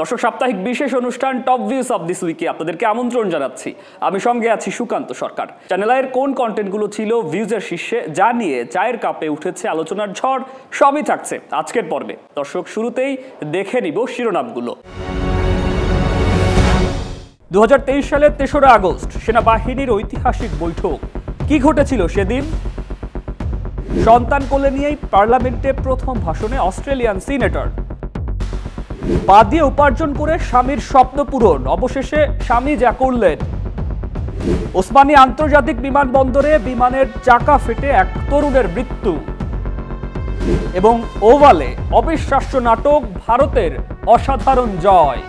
দর্শক, সাপ্তাহিক বিশেষ অনুষ্ঠান টপ ভিউজ অফ দিস উইকে আপনাদেরকে আমন্ত্রণ জানাচ্ছি। আমি সঙ্গে আছি সুকান্ত সরকার। চ্যানেল আইয়ের কোন কন্টেন্টগুলো ছিল ভিউজের শীর্ষে, যা নিয়ে চায়ের কাপে উঠেছে আলোচনার ঝড়, সবই থাকছে আজকের পর্বে। দর্শক, শুরুতেই দেখে নিব শিরোনামগুলো। 2023 সালের 3রা আগস্ট সেনাবাহিনীর ঐতিহাসিক বৈঠক। কি ঘটেছিল সেদিন? সন্তান কোলে নিয়েই পার্লামেন্টে প্রথম ভাষণে অস্ট্রেলিয়ান সিনেটর। পা দিয়ে উপার্জন করে স্বামীর স্বপ্ন পূরণ, অবশেষে স্বামী যা করলেন। ওসমানী আন্তর্জাতিক বিমানবন্দরে বিমানের চাকা ফেটে এক তরুণের মৃত্যু। এবং ওভালে অবিশ্বাস্য নাটক, ভারতের অসাধারণ জয়।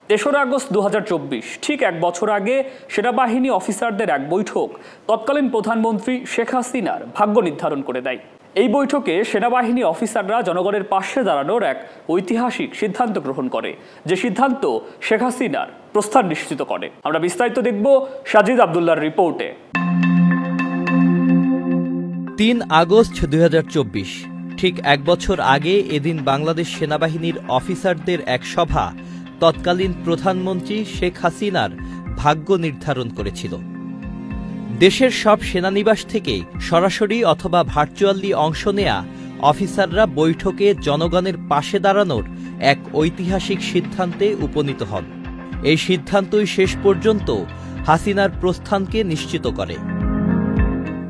3রা আগস্ট 2024, ঠিক এক বছর আগে সেনাবাহিনী অফিসারদের এক বৈঠক তৎকালীন প্রধানমন্ত্রী শেখ হাসিনার ভাগ্য নির্ধারণ করে দেয়। এই বৈঠকে সেনাবাহিনী অফিসাররা জনগণের পাশে দাঁড়ানোর এক ঐতিহাসিক সিদ্ধান্ত গ্রহণ করে, যে সিদ্ধান্ত শেখ হাসিনার প্রস্থান নিশ্চিত করে। আমরা বিস্তারিত দেখব সাজিদ আব্দুল্লাহর রিপোর্টে। 3 আগস্ট 2024, ঠিক এক বছর আগে এদিন বাংলাদেশ সেনাবাহিনীর অফিসারদের এক সভা তৎকালীন প্রধানমন্ত্রী শেখ হাসিনার ভাগ্য নির্ধারণ করেছিল। দেশের সব সেনানিবাস থেকে সরাসরি অথবা ভার্চুয়ালি অংশ নেয়া অফিসাররা বৈঠকে জনগণের পাশে দাঁড়ানোর এক ঐতিহাসিক সিদ্ধান্তে উপনীত হন। এই সিদ্ধান্তই শেষ পর্যন্ত হাসিনার প্রস্থানকে নিশ্চিত করে।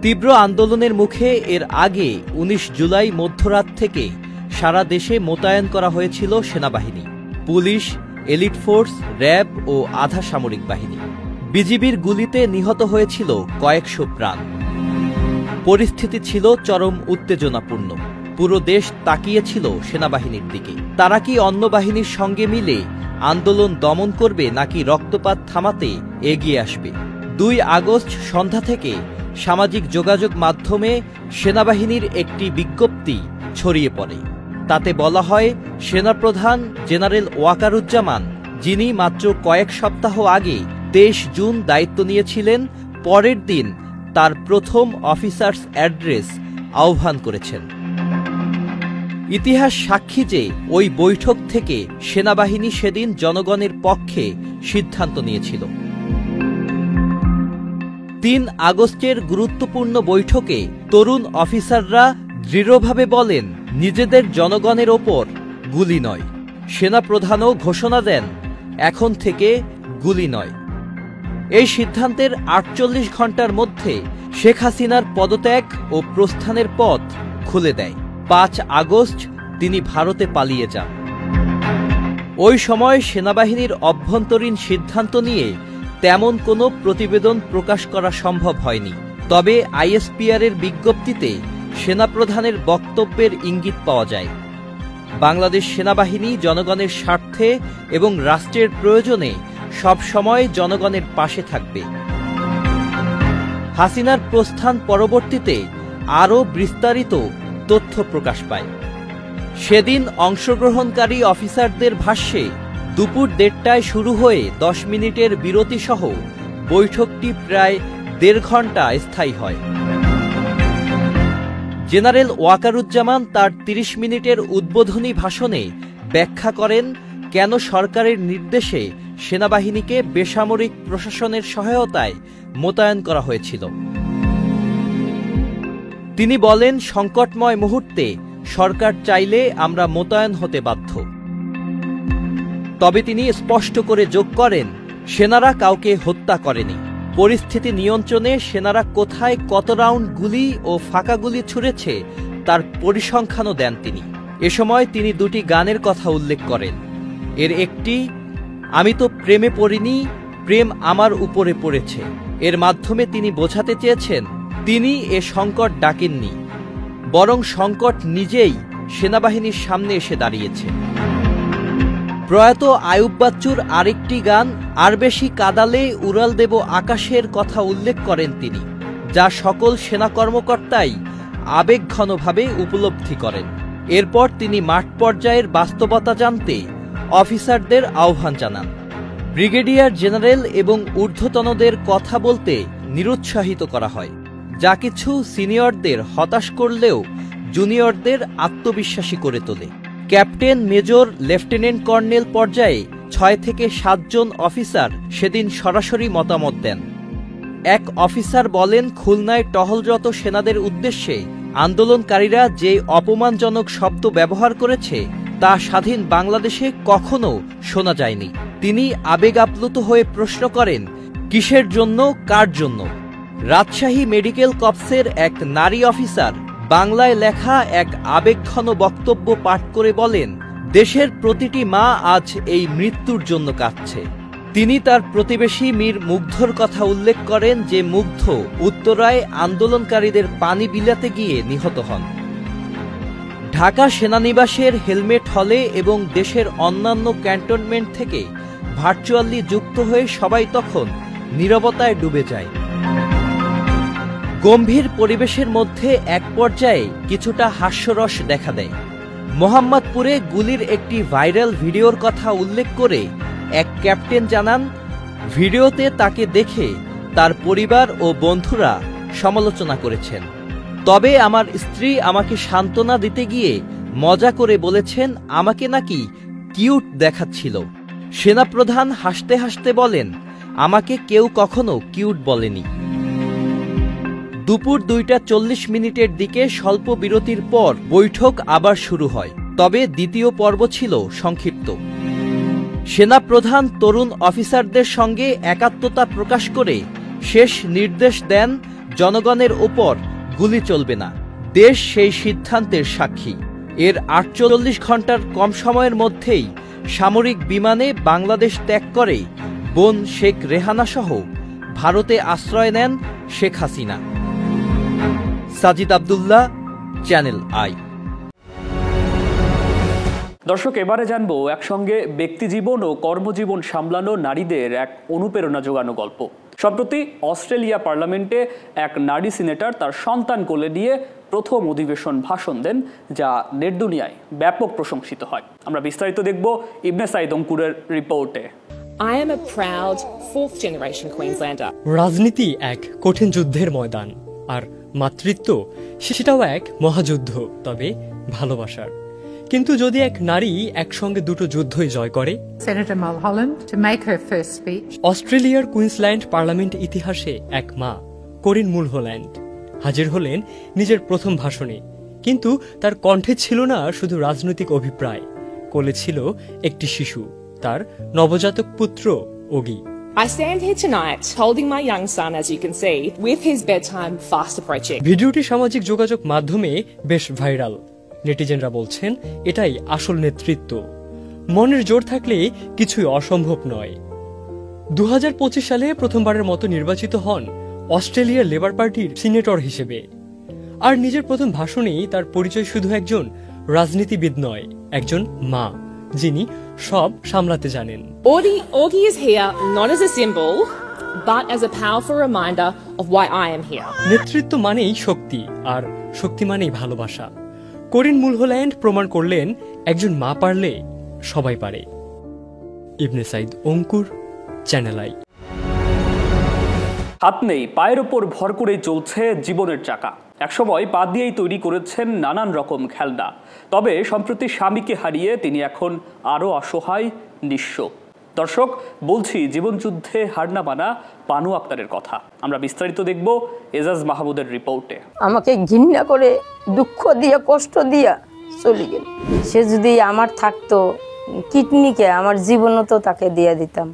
তীব্র আন্দোলনের মুখে এর আগে 19 জুলাই মধ্যরাত থেকে সারা দেশে মোতায়েন করা হয়েছিল সেনাবাহিনী, পুলিশ, এলিট ফোর্স, র্যাব ও আধা সামরিক বাহিনী। বিজিবির গুলিতে নিহত হয়েছিল কয়েকশো প্রাণ। পরিস্থিতি ছিল চরম উত্তেজনাপূর্ণ। পুরো দেশ তাকিয়েছিল সেনাবাহিনীর দিকে। তারা কি অন্য বাহিনীর সঙ্গে মিলে আন্দোলন দমন করবে, নাকি রক্তপাত থামাতে এগিয়ে আসবে? 2 আগস্ট সন্ধ্যা থেকে সামাজিক যোগাযোগ মাধ্যমে সেনাবাহিনীর একটি বিজ্ঞপ্তি ছড়িয়ে পড়ে। তাতে বলা হয়, সেনাপ্রধান জেনারেল ওয়াকারুজ্জামান, যিনি মাত্র কয়েক সপ্তাহ আগে 23 জুন দায়িত্ব নিয়েছিলেন, পরের দিন তার প্রথম অফিসার্স অ্যাড্রেস আহ্বান করেছেন। ইতিহাস সাক্ষী যে ওই বৈঠক থেকে সেনাবাহিনী সেদিন জনগণের পক্ষে সিদ্ধান্ত নিয়েছিল। 3 আগস্টের গুরুত্বপূর্ণ বৈঠকে তরুণ অফিসাররা দৃঢ়ভাবে বলেন, নিজেদের জনগণের ওপর গুলি নয়। সেনাপ্রধানও ঘোষণা দেন, এখন থেকে গুলি নয়। এই সিদ্ধান্তের 48 ঘণ্টার মধ্যে শেখ হাসিনার পদত্যাগ ও প্রস্থানের পথ খুলে দেয়। 5 আগস্ট তিনি ভারতে পালিয়ে যান। ওই সময় সেনাবাহিনীর অভ্যন্তরীণ সিদ্ধান্ত নিয়ে তেমন কোনো প্রতিবেদন প্রকাশ করা সম্ভব হয়নি। তবে আইএসপিআর এর বিজ্ঞপ্তিতে সেনাপ্রধানের বক্তব্যের ইঙ্গিত পাওয়া যায়। বাংলাদেশ সেনাবাহিনী জনগণের স্বার্থে এবং রাষ্ট্রের প্রয়োজনে সব সময় জনগণের পাশে থাকবে। হাসিনার প্রস্থান পরবর্তীতে আরও বিস্তারিত তথ্য প্রকাশ পায়। সেদিন অংশগ্রহণকারী অফিসারদের ভাষ্যে দুপুর 1:30টায় শুরু হয়ে 10 মিনিটের বিরতি সহ বৈঠকটি প্রায় 1.5 ঘণ্টা স্থায়ী হয়। জেনারেল ওয়াকারুজ্জামান তার 30 মিনিটের উদ্বোধনী ভাষণে ব্যাখ্যা করেন কেন সরকারের নির্দেশে সেনাবাহিনীকে বেসামরিক প্রশাসনের সহায়তায় মোতায়েন করা হয়েছিল। তিনি বলেন, সংকটময় মুহূর্তে সরকার চাইলে আমরা মোতায়েন হতে বাধ্য। তবে তিনি স্পষ্ট করে যোগ করেন, সেনারা কাউকে হত্যা করেনি। পরিস্থিতি নিয়ন্ত্রণে সেনারা কোথায় কত রাউন্ড গুলি ও ফাঁকা গুলি ছুড়েছে তার পরিসংখ্যানও দেন তিনি। এ সময় তিনি 2টি গানের কথা উল্লেখ করেন। এর একটি, আমি তো প্রেমে পড়িনি, প্রেম আমার উপরে পড়েছে। এর মাধ্যমে তিনি বোঝাতে চেয়েছেন, তিনি এ সংকট ডাকেননি, বরং সংকট নিজেই সেনাবাহিনীর সামনে এসে দাঁড়িয়েছে। প্রয়াত আয়ুব বাচ্চুর আরেকটি গান, আর বেশি কাদালে উড়াল দেব আকাশের কথা উল্লেখ করেন তিনি, যা সকল সেনা কর্মকর্তাই আবেগঘনভাবে উপলব্ধি করেন। এরপর তিনি মাঠ পর্যায়ের বাস্তবতা জানতে অফিসারদের আহ্বান জানান। ব্রিগেডিয়ার জেনারেল এবং ঊর্ধ্বতনদের কথা বলতে নিরুৎসাহিত করা হয়, যা কিছু সিনিয়রদের হতাশ করলেও জুনিয়রদের আত্মবিশ্বাসী করে তোলে। ক্যাপ্টেন, মেজর, লেফটেন্যান্ট কর্নেল পর্যায়ে 6 থেকে 7 জন অফিসার সেদিন সরাসরি মতামত দেন। এক অফিসার বলেন, খুলনায় টহলরত সেনাদের উদ্দেশ্যে আন্দোলনকারীরা যে অপমানজনক শব্দ ব্যবহার করেছে তা স্বাধীন বাংলাদেশে কখনো শোনা যায়নি। তিনি আবেগ আপ্লুত হয়ে প্রশ্ন করেন, কিসের জন্য, কার জন্য? রাজশাহী মেডিকেল কর্পসের এক নারী অফিসার বাংলায় লেখা এক আবেগঘন বক্তব্য পাঠ করে বলেন, দেশের প্রতিটি মা আজ এই মৃত্যুর জন্য কাঁদছে। তিনি তার প্রতিবেশী মীর মুগ্ধর কথা উল্লেখ করেন, যে মুগ্ধ উত্তরায় আন্দোলনকারীদের পানি বিলাতে গিয়ে নিহত হন। ঢাকা সেনানিবাসের হেলমেট হলে এবং দেশের অন্যান্য ক্যান্টনমেন্ট থেকে ভার্চুয়ালি যুক্ত হয়ে সবাই তখন নীরবতায় ডুবে যায়। গম্ভীর পরিবেশের মধ্যে এক পর্যায়ে কিছুটা হাস্যরস দেখা দেয়। মোহাম্মদপুরে গুলির একটি ভাইরাল ভিডিওর কথা উল্লেখ করে এক ক্যাপ্টেন জানান, ভিডিওতে তাকে দেখে তার পরিবার ও বন্ধুরা সমালোচনা করেছেন। তবে আমার স্ত্রী আমাকে সান্ত্বনা দিতে গিয়ে মজা করে বলেছেন আমাকে নাকি কিউট দেখাচ্ছিল। সেনাপ্রধান হাসতে হাসতে বলেন, আমাকে কেউ কখনো কিউট বলেনি। দুপুর 2:40 দিকে স্বল্প বিরতির পর বৈঠক আবার শুরু হয়, তবে দ্বিতীয় পর্ব ছিল সংক্ষিপ্ত। সেনাপ্রধান তরুণ অফিসারদের সঙ্গে একাত্মতা প্রকাশ করে শেষ নির্দেশ দেন, জনগণের ওপর গুলি চলবে না। দেশ সেই সিদ্ধান্তের সাক্ষী। এর 48 ঘন্টার কম সময়ের মধ্যেই সামরিক বিমানে বাংলাদেশ ত্যাগ করে বোন শেখ রেহানা সহ ভারতে আশ্রয় নেন শেখ হাসিনা। Sajid Abdullah, channel I. দর্শক, এবারে জানবো একসঙ্গে ব্যক্তিজীবন ও কর্মজীবন সামলানো নারীদের এক অনুপ্রেরণা জোগানো গল্প। সম্প্রতি অস্ট্রেলিয়া পার্লামেন্টে এক নারী সিনেটর তার সন্তান কোলে নিয়ে প্রথম অধিবেশন ভাষণ দেন, যা নেট দুনিয়ায় ব্যাপক প্রশংসিত হয়। আমরা বিস্তারিত দেখব ইবনে সাইদ অঙ্কুরের রিপোর্টে। I am a proud fourth generation Queenslander. রাজনীতি এক কঠিন যুদ্ধের ময়দান, আর মাতৃত্ব সেটাও এক মহাযুদ্ধ, তবে ভালোবাসার। কিন্তু যদি এক নারী একসঙ্গে দুটো যুদ্ধই জয় করে। Senator Mulholland to make her first speech. অস্ট্রেলিয়ার কুইন্সল্যান্ড পার্লামেন্ট ইতিহাসে এক মা, করিন মুলহোল্যান্ড, হাজির হলেন নিজের প্রথম ভাষণে। কিন্তু তার কণ্ঠে ছিল না শুধু রাজনৈতিক অভিপ্রায়, কোলে ছিল একটি শিশু, তার নবজাতক পুত্র Oggy. I stand here tonight holding my young son, as you can see, with his bedtime fast approaching. ভিডিওটি সামাজিক যোগাযোগ মাধ্যমে বেশ ভাইরাল। নেটিজেনরা বলছেন এটাই আসল নেতৃত্ব। মনের জোর থাকলে কিছুই অসম্ভব নয়। 2025 সালে প্রথমবারের মতো নির্বাচিত হন অস্ট্রেলিয়ার লেবার পার্টির সিনেটর হিসেবে। আর নিজের প্রথম ভাষণেই তার পরিচয় শুধু একজন রাজনীতিবিদ নয়, একজন মা যিনি সব সামলাতে জানেন। Augie is here not as a symbol, but as a powerful reminder of why I am here. নেতৃত্ব মানেই শক্তি, আর শক্তি মানেই ভালোবাসা। করিন মুলহোল্যান্ড প্রমাণ করলেন একজন মা পারলে সবাই পারে। ইবনে সাইদ অঙ্কুর, চ্যানেল আই। হাত নেই, পায়ের ওপর ভর করে চলছে জীবনের চাকা। একসময় পা দিয়েই তৈরি করেছেন নানান রকম খেলনা, তবে সম্প্রতি স্বামীকে হারিয়ে তিনি এখন আরও অসহায়, নিঃস্ব। দর্শক, বলছি জীবনযুদ্ধে হার না মানা পানু আক্তারের কথা। আমরা বিস্তারিত দেখব এজাজ মাহমুদের রিপোর্টে। আমাকে ঘৃণা করে, দুঃখ দিয়া, কষ্ট দিয়া চলে গেল। সে যদি আমার থাকতো, কিডনিকে আমার জীবনও তো তাকে দিয়ে দিতাম।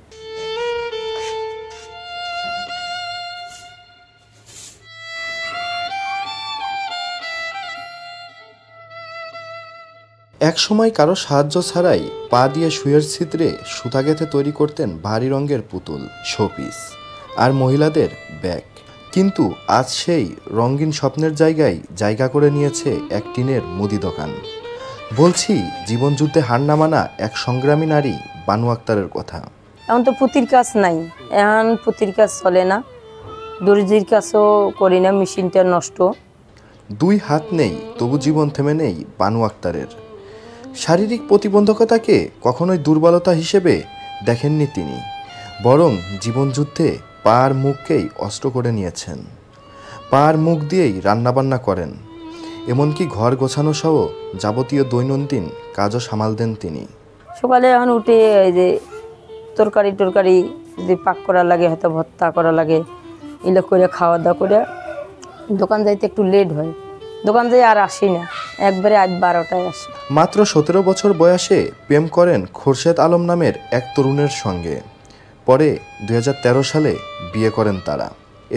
এক সময় কারো সাহায্য ছাড়াই পা দিয়ে শুয়ের ছিদ্রে সুতা গেঁথে তৈরি করতেন ভারী রঙের পুতুল, শোপিস আর মহিলাদের ব্যাগ। কিন্তু আজ সেই রঙিন স্বপ্নের জায়গায় জায়গা করে নিয়েছে এক টিনের মুদি দোকান। বলছি জীবনযুদ্ধে হার না মানা এক সংগ্রামী নারী বানু আক্তারের কথা। এখন তো পুতির কাজ নাই, এখন পুতির কাজ চলে না, দর্জির কাজও করি না, মেশিনটা নষ্ট। 2 হাত নেই, তবু জীবন থেমে নেই বানু আক্তারের। শারীরিক প্রতিবন্ধকতাকে কখনোই দুর্বলতা হিসেবে দেখেননি তিনি, বরং জীবনযুদ্ধে পা আর মুখকেই অস্ত্র করে নিয়েছেন। পা আর মুখ দিয়েই রান্নাবান্না করেন, এমনকি ঘর গোছানো সহ যাবতীয় দৈনন্দিন কাজও সামাল দেন তিনি। সকালে এখন উঠে এই যে তরকারি যদি পাক করা লাগে, হয়তো ভর্তা করা লাগে, এগুলো করে খাওয়া দাওয়া করে দোকান যাইতে একটু লেট হয়। দোকান যাই আর আসি না, একবারে আজ 12টায় আসি। মাত্র 17 বছর বয়সে প্রেম করেন খোরশেদ আলম নামের এক তরুণের সঙ্গে। পরে 2013 সালে বিয়ে করেন তারা।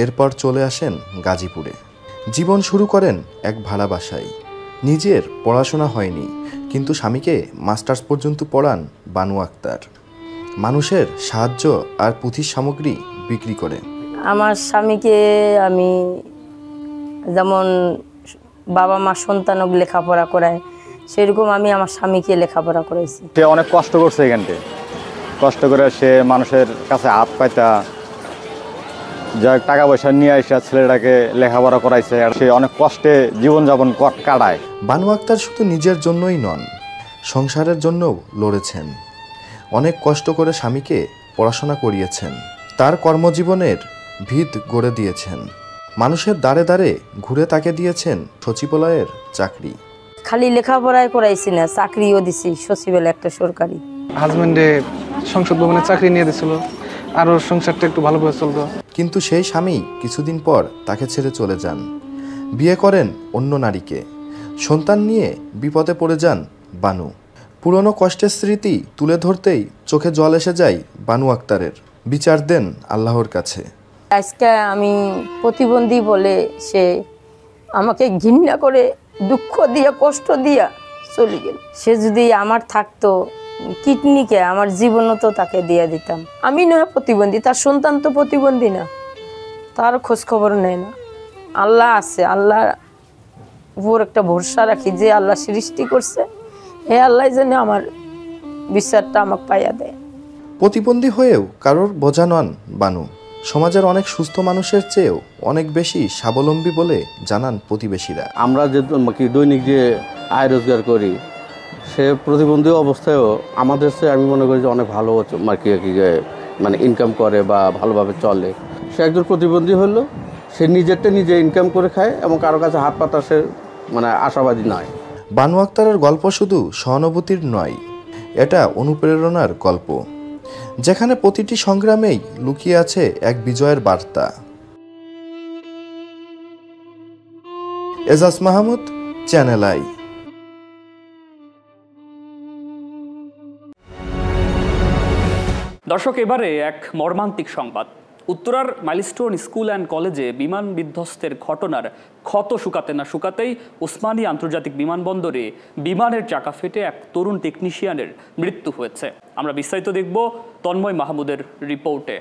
এরপর চলে আসেন গাজীপুরে। জীবন শুরু করেন এক ভাড়া বাসায়। নিজের পড়াশোনা হয়নি, কিন্তু স্বামীকে মাস্টার্স পর্যন্ত পড়ান বানু আক্তার। মানুষের সাহায্য আর পুঁথির সামগ্রী বিক্রি করে। আমার স্বামীকে আমি যেমন বাবা মা সন্তানক লেখাপড়া করায়, সেরকম আমি আমার স্বামীকে লেখাপড়া করাইছি। সে অনেক কষ্ট করছে এখানটায়, কষ্ট করে সে মানুষের কাছে হাত পাইতা, যা টাকা পয়সা নিয়ে আসা ছেলেটাকে লেখাপড়া করাইছে। আর সে অনেক কষ্টে জীবনযাপন কাটায়। বানু আক্তার শুধু নিজের জন্যই নন, সংসারের জন্যও লড়েছেন। অনেক কষ্ট করে স্বামীকে পড়াশোনা করিয়েছেন, তার কর্মজীবনের ভিত গড়ে দিয়েছেন। মানুষের দ্বারে দ্বারে ঘুরে তাকে দিয়েছেন সচিবালয়ের চাকরি। খালি লেখাপড়ায় করাইছি না, চাকরিও দিছি, সচিবালয় একটা সরকারি। হাজবেন্ডে সংসদ ভবনে চাকরি নিয়ে দিয়েছিল, আরও সংসারটা একটু ভালোভাবে চলতো। কিন্তু সেই স্বামী কিছুদিন পর তাকে ছেড়ে চলে যান, বিয়ে করেন অন্য নারীকে। সন্তান নিয়ে বিপদে পড়ে যান বানু। পুরনো কষ্টের স্মৃতি তুলে ধরতেই চোখে জল এসে যায় বানু আক্তারের। বিচার দেন আল্লাহর কাছে। আজকে আমি প্রতিবন্ধী বলে সে আমাকে ঘৃণা করে, দুঃখ দিয়া, কষ্ট দিয়া চলে গেল। সে যদি আমার থাকতো, কিডনিকে আমার জীবনও তো তাকে দিয়ে দিতাম। আমি নয় প্রতিবন্ধী, তার সন্তান তো প্রতিবন্ধী না, তার খোঁজ খবর নেয় না। আল্লাহ আছে, আল্লাহ উপর একটা ভরসা রাখি যে আল্লাহ সৃষ্টি করছে, হে আল্লাহ যেন আমার বিচারটা আমাকে পাইয়া দেয়। প্রতিবন্ধী হয়েও কারোর বোঝা নন বানু। সমাজের অনেক সুস্থ মানুষের চেয়েও অনেক বেশি স্বাবলম্বী বলে জানান প্রতিবেশীরা। আমরা যে দৈনিক যে আয় রোজগার করি, সে প্রতিবন্ধী অবস্থায়ও আমাদের চেয়ে আমি মনে করি যে অনেক ভালো মানে ইনকাম করে বা ভালোভাবে চলে। সে একজন প্রতিবন্ধী হলো, সে নিজেরটা নিজে ইনকাম করে খায় এবং কারো কাছে হাত পাতা সে মানে আশাবাদী নয়। বানু আক্তারের গল্প শুধু সহানুভূতির নয়, এটা অনুপ্রেরণার গল্প, যেখানে প্রতিটি সংগ্রামেই লুকিয়ে আছে এক বিজয়ের বার্তা। Ejaz Mahmud, channel I. দর্শক, এবারে এক মর্মান্তিক সংবাদ। উত্তরার মাইলস্টোন স্কুল অ্যান্ড কলেজে বিমান বিধ্বস্তের ঘটনার ক্ষত শুকাতে না শুকাতেই ওসমানী আন্তর্জাতিক বিমানবন্দরে বিমানের চাকা ফেটে এক তরুণ টেকনিশিয়ানের মৃত্যু হয়েছে। আমরা বিস্তারিত দেখব তন্ময় মাহমুদের রিপোর্টে।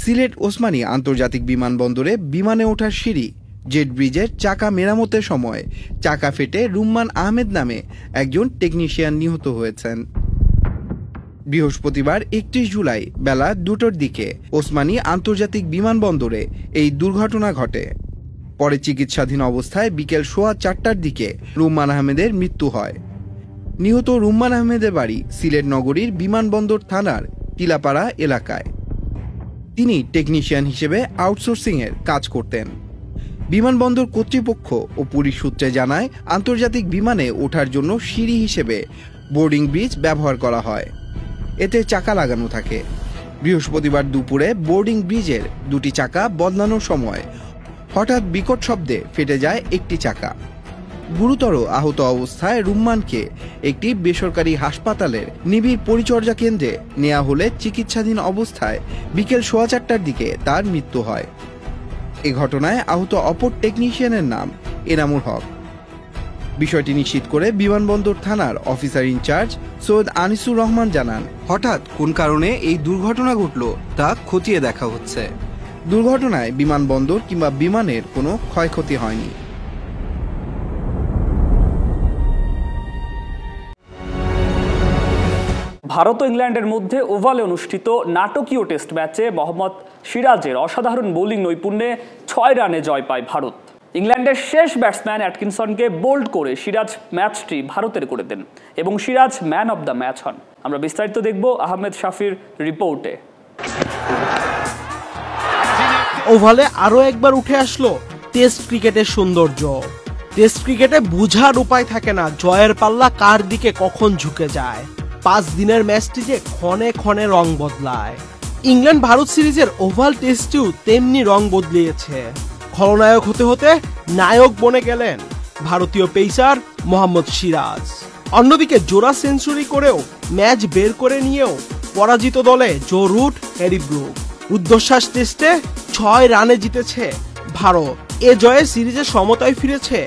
সিলেট ওসমানী আন্তর্জাতিক বিমানবন্দরে বিমানে ওঠার সিঁড়ি জেট ব্রিজের চাকা মেরামতের সময় চাকা ফেটে রুম্মান আহমেদ নামে একজন টেকনিশিয়ান নিহত হয়েছেন। বৃহস্পতিবার 31 জুলাই বেলা 2টার দিকে ওসমানী আন্তর্জাতিক বিমানবন্দরে এই দুর্ঘটনা ঘটে। পরে চিকিৎসাধীন অবস্থায় বিকেল 4:15টার দিকে রুম্মান আহমেদের মৃত্যু হয়। নিহত রুম্মান আহমেদের বাড়ি সিলেট নগরীর বিমানবন্দর থানার টিলাপাড়া এলাকায়। তিনি টেকনিশিয়ান হিসেবে আউটসোর্সিংয়ের কাজ করতেন। বিমানবন্দর কর্তৃপক্ষ ও পুলিশ সূত্রে জানায়, আন্তর্জাতিক বিমানে ওঠার জন্য সিঁড়ি হিসেবে বোর্ডিং ব্রিজ ব্যবহার করা হয়, এতে চাকা লাগানো থাকে। বৃহস্পতিবার দুপুরে বোর্ডিং ব্রিজের 2টি চাকা বদলানোর সময় হঠাৎ বিকট শব্দে ফেটে যায় একটি চাকা। গুরুতর আহত অবস্থায় রুম্মানকে একটি বেসরকারি হাসপাতালের নিবিড় পরিচর্যা কেন্দ্রে নেওয়া হলে চিকিৎসাধীন অবস্থায় বিকেল 4:15টার দিকে তার মৃত্যু হয়। এ ঘটনায় আহত অপর টেকনিশিয়ানের নাম এনামুল হক। বিষয়টি নিশ্চিত করে বিমানবন্দর থানার অফিসার ইনচার্জ সৈয়দ আনিসুর রহমান জানান, হঠাৎ কোন কারণে এই দুর্ঘটনা ঘটল তা খতিয়ে দেখা হচ্ছে। দুর্ঘটনায় বিমানবন্দর কিংবা বিমানের কোনো ক্ষয়ক্ষতি হয়নি। ভারত ও ইংল্যান্ডের মধ্যে ওভালে অনুষ্ঠিত নাটকীয় টেস্ট ম্যাচে মোহাম্মদ সিরাজের অসাধারণ বোলিং নৈপুণ্যে 6 রানে জয় পায় ভারত। ইংল্যান্ডের শেষ ব্যাটসম্যান অ্যাটকিনসনকে বোল্ড করে সিরাজ ম্যাচটি ভারতের করে দেন এবং Siraj man of the match হন। আমরা বিস্তারিত দেখব আহমেদ শাফির রিপোর্টে। ওভালে আরও একবার উঠে আসলো টেস্ট ক্রিকেটের সৌন্দর্য। টেস্ট ক্রিকেটে বুঝার উপায় থাকে না জয়ের পাল্লা কার দিকে কখন ঝুঁকে যায়। 5 দিনের ম্যাচটি যে ক্ষণে ক্ষণে রং বদলায়। ইংল্যান্ড ভারত সিরিজের ওভাল টেস্টেও তেমনি রং বদলিয়েছে। খলনায়ক হতে হতে নায়ক বনে গেলেন ভারতীয় পেসার মোহাম্মদ সিরাজ। অন্যদিকে জোড়া সেঞ্চুরি করেও ম্যাচ বের করে নিয়েও পরাজিত দলে জো রুট, হ্যারি ব্রুক। রুদ্ধশ্বাস টেস্টে 6 রানে জিতেছে ভারত। এ জয়ে সিরিজে সমতায় ফিরেছে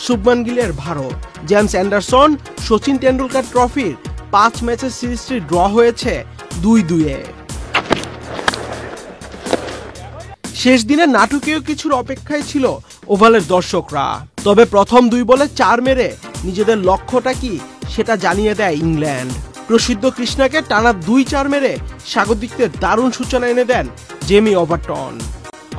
শুভমান গিলের ভারত। জেমস অ্যান্ডারসন সচিন টেন্ডুলকার ট্রফির 5 ম্যাচের সিরিজটি ড্র হয়েছে 2-2-এ। শেষ দিনে নাটকীয় কিছুর অপেক্ষায় ছিল ওভালের দর্শকরা। তবে প্রথম 2 বলে 4 মেরে নিজেদের লক্ষ্যটা কি সেটা জানিয়ে দেয় ইংল্যান্ড। প্রসিদ্ধ কৃষ্ণাকে টানা 2-4 মেরে স্বাগতিকদের দারুণ সূচনা এনে দেন জেমি ওভারটন।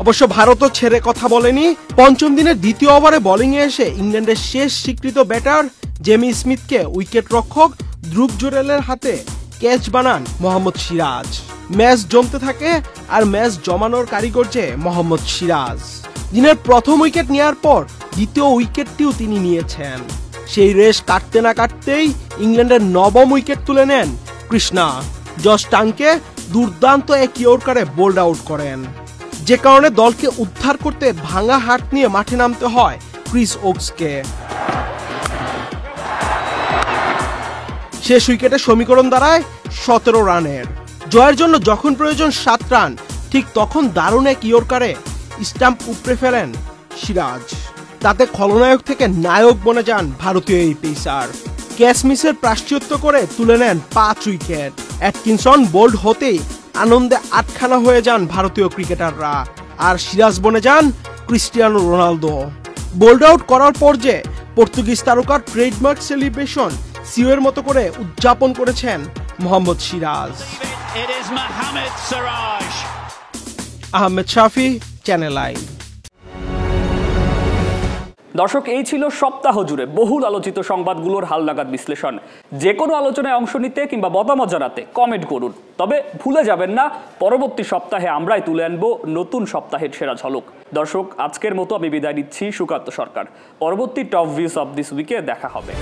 অবশ্য ভারতও ছেড়ে কথা বলেনি। পঞ্চম দিনের দ্বিতীয় ওভারে বোলিংয়ে এসে ইংল্যান্ডের শেষ স্বীকৃত ব্যাটার জেমি স্মিথকে উইকেট রক্ষক ধ্রুব জুরেলের হাতে ক্যাচ বানান মোহাম্মদ সিরাজ। ম্যাচ জমতে থাকে আর ম্যাচ জমানোর কারিগর যে মোহাম্মদ সিরাজ। দিনের প্রথম উইকেট নেওয়ার পর দ্বিতীয় উইকেটটিও তিনি নিয়েছেন। সেই রেস কাটতে না কাটতেই ইংল্যান্ডের 9ম উইকেট তুলে নেন কৃষ্ণা। জশ টাংকে দুর্দান্ত এক ইয়র্কারে বোল্ড আউট করেন, যে কারণে দলকে উদ্ধার করতে ভাঙা হাত নিয়ে মাঠে নামতে হয় ক্রিস ওকসকে। শেষ উইকেটে সমীকরণ দাঁড়ায় 17 রানের। জয়ের জন্য যখন প্রয়োজন 7 রান, ঠিক তখন দারুণ এক ইয়র্কারে স্টাম্প উপড়ে ফেলেন সিরাজ। তাতে খলনায়ক থেকে নায়ক বনে যান ভারতীয় এই পেসার। ক্যাচ মিসের প্রায়শ্চিত্ত করে তুলে নেন 5 উইকেট। অ্যাটকিনসন বোল্ড হতেই আনন্দে আটখানা হয়ে যান ভারতীয় ক্রিকেটাররা, আর সিরাজ বনে যান ক্রিস্টিয়ানো রোনালদো। বোল্ড আউট করার পর যে পর্তুগিজ তারকার ট্রেডমার্ক সেলিব্রেশন সিওয়ের মতো করে উদযাপন করেছেন মোহাম্মদ সিরাজ। আহমেদ শাফি, চ্যানেল আই। দর্শক, এই ছিল সপ্তাহ জুড়ে বহুল আলোচিত সংবাদগুলোর হালনাগাদ বিশ্লেষণ। যে কোনো আলোচনায় অংশ নিতে কিংবা মতামত জানাতে কমেন্ট করুন। তবে ভুলে যাবেন না, পরবর্তী সপ্তাহে আমরাই তুলে আনবো নতুন সপ্তাহের সেরা ঝলক। দর্শক, আজকের মতো আমি বিদায় নিচ্ছি, সুকান্ত সরকার। পরবর্তী টপ ভিউজ অফ দিস উইকে দেখা হবে।